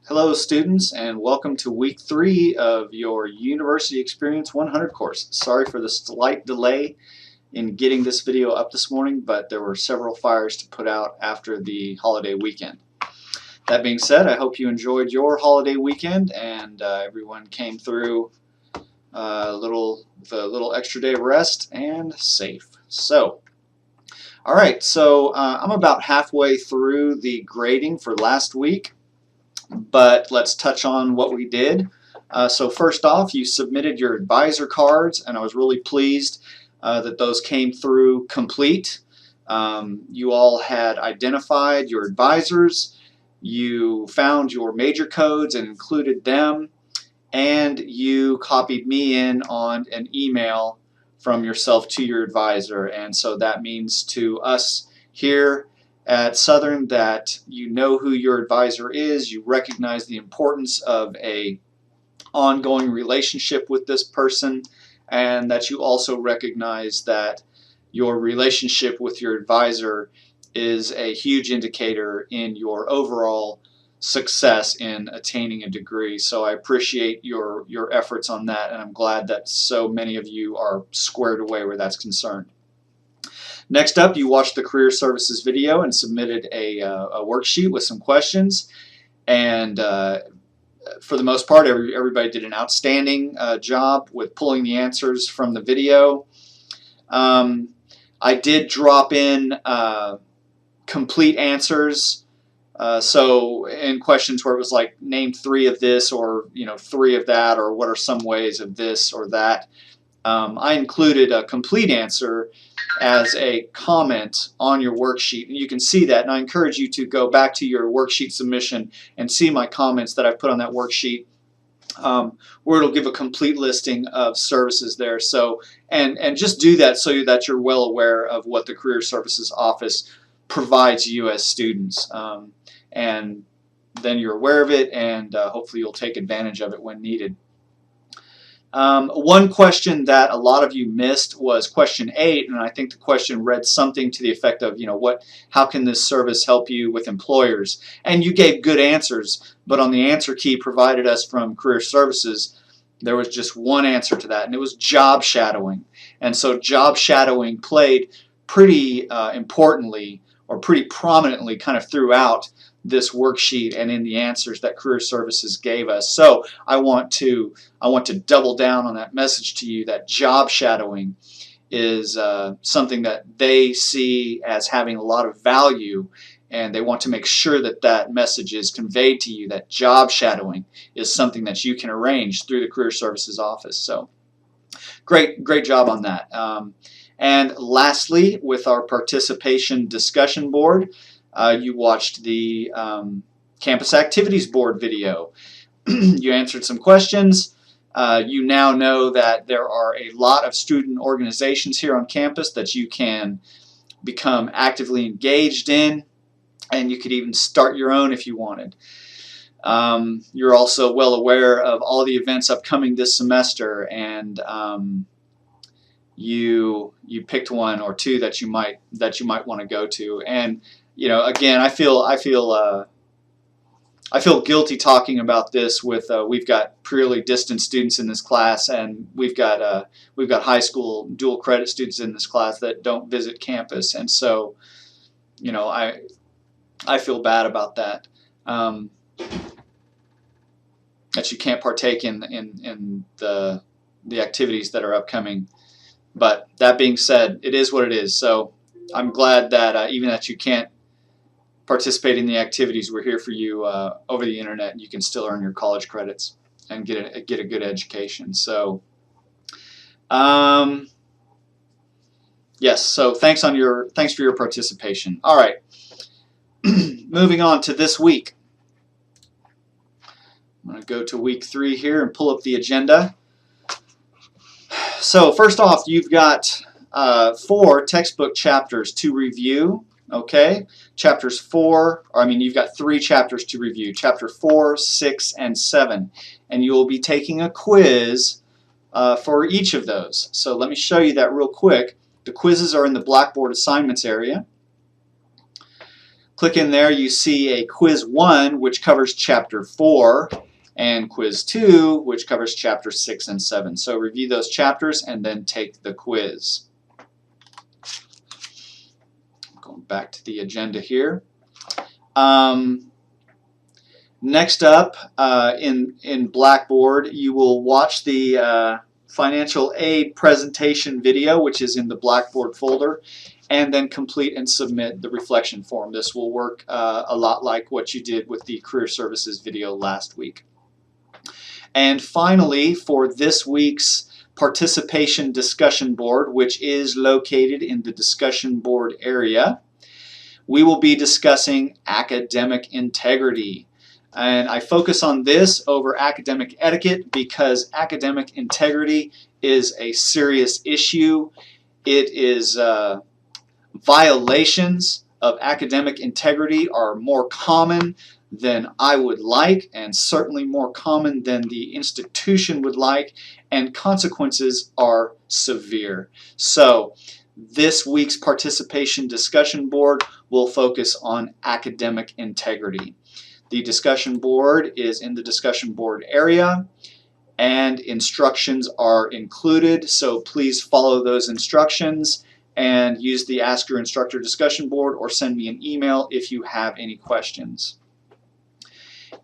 Hello students, and welcome to week 3 of your University Experience 100 course. Sorry for the slight delay in getting this video up this morning, but there were several fires to put out after the holiday weekend. That being said, I hope you enjoyed your holiday weekend and everyone came through with a little extra day of rest and safe. Alright, I'm about halfway through the grading for last week. But let's touch on what we did. So first off, you submitted your advisor cards, and I was really pleased that those came through complete. You all had identified your advisors, you found your major codes and included them, and you copied me in on an email from yourself to your advisor. And so that means to us here at Southern that you know who your advisor is, you recognize the importance of an ongoing relationship with this person, and that you also recognize that your relationship with your advisor is a huge indicator in your overall success in attaining a degree. So I appreciate your efforts on that, and I'm glad that so many of you are squared away where that's concerned. Next up, you watched the Career Services video and submitted a worksheet with some questions, and for the most part everybody did an outstanding job with pulling the answers from the video. I did drop in complete answers, so in questions where it was like name 3 of this, or 3 of that, or what are some ways of this or that, I included a complete answer as a comment on your worksheet, and you can see that, and I encourage you to go back to your worksheet submission and see my comments that I've put on that worksheet, where it'll give a complete listing of services there. So and just do that so that you're well aware of what the Career Services Office provides you as students, and then you're aware of it, and hopefully you'll take advantage of it when needed. One question that a lot of you missed was question 8, and I think the question read something to the effect of, how can this service help you with employers? And you gave good answers, but on the answer key provided us from Career Services, there was just one answer to that, and it was job shadowing. And so job shadowing played pretty importantly, or pretty prominently, kind of throughout this worksheet and in the answers that Career Services gave us. So I want to double down on that message to you that job shadowing is something that they see as having a lot of value, and they want to make sure that that message is conveyed to you, that job shadowing is something that you can arrange through the Career Services Office. So great job on that. And lastly, with our participation discussion board, you watched the Campus Activities Board video. You answered some questions. You now know that there are a lot of student organizations here on campus that you can become actively engaged in, and you could even start your own if you wanted. You're also well aware of all the events upcoming this semester, and you picked one or two that you might want to go to. And again, I feel guilty talking about this with we've got purely distant students in this class, and we've got high school dual credit students in this class that don't visit campus, and so I feel bad about that, that you can't partake in the activities that are upcoming. But that being said, it is what it is. So I'm glad that even that you can't participate in the activities, we're here for you over the internet, and you can still earn your college credits and get a good education. So yes, so thanks for your participation. All right, moving on to this week. I'm going to go to week 3 here and pull up the agenda. So first off, you've got 4 textbook chapters to review. Okay, you've got 3 chapters to review, chapter 4, 6, and 7, and you will be taking a quiz for each of those. So let me show you that real quick. The quizzes are in the Blackboard assignments area. Click in there, you see a quiz 1, which covers chapter 4, and quiz 2, which covers chapter 6 and 7. So review those chapters and then take the quiz. Going back to the agenda here. Next up, in Blackboard, you will watch the financial aid presentation video, which is in the Blackboard folder, and then complete and submit the reflection form. This will work a lot like what you did with the Career Services video last week. And finally, for this week's participation discussion board, which is located in the discussion board area, we will be discussing academic integrity. And I focus on this over academic etiquette because academic integrity is a serious issue. It is violations of academic integrity are more common than I would like, and certainly more common than the institution would like, and consequences are severe. So this week's participation discussion board will focus on academic integrity. The discussion board is in the discussion board area, and instructions are included, so please follow those instructions and use the Ask Your Instructor discussion board, or send me an email if you have any questions.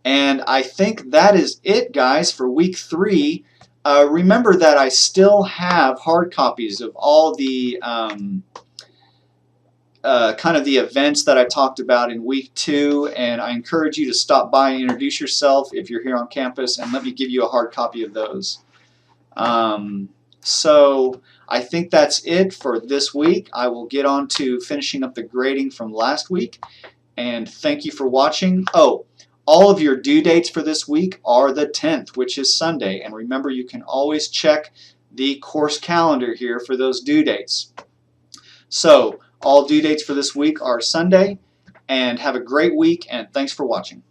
And I think that is it, guys, for week 3. Remember that I still have hard copies of all the kind of the events that I talked about in week 2, and I encourage you to stop by and introduce yourself if you're here on campus, and let me give you a hard copy of those. So I think that's it for this week. I will get on to finishing up the grading from last week, and thank you for watching. Oh, all of your due dates for this week are the 10th, which is Sunday, and remember, you can always check the course calendar here for those due dates. So all due dates for this week are Sunday, and have a great week, and thanks for watching.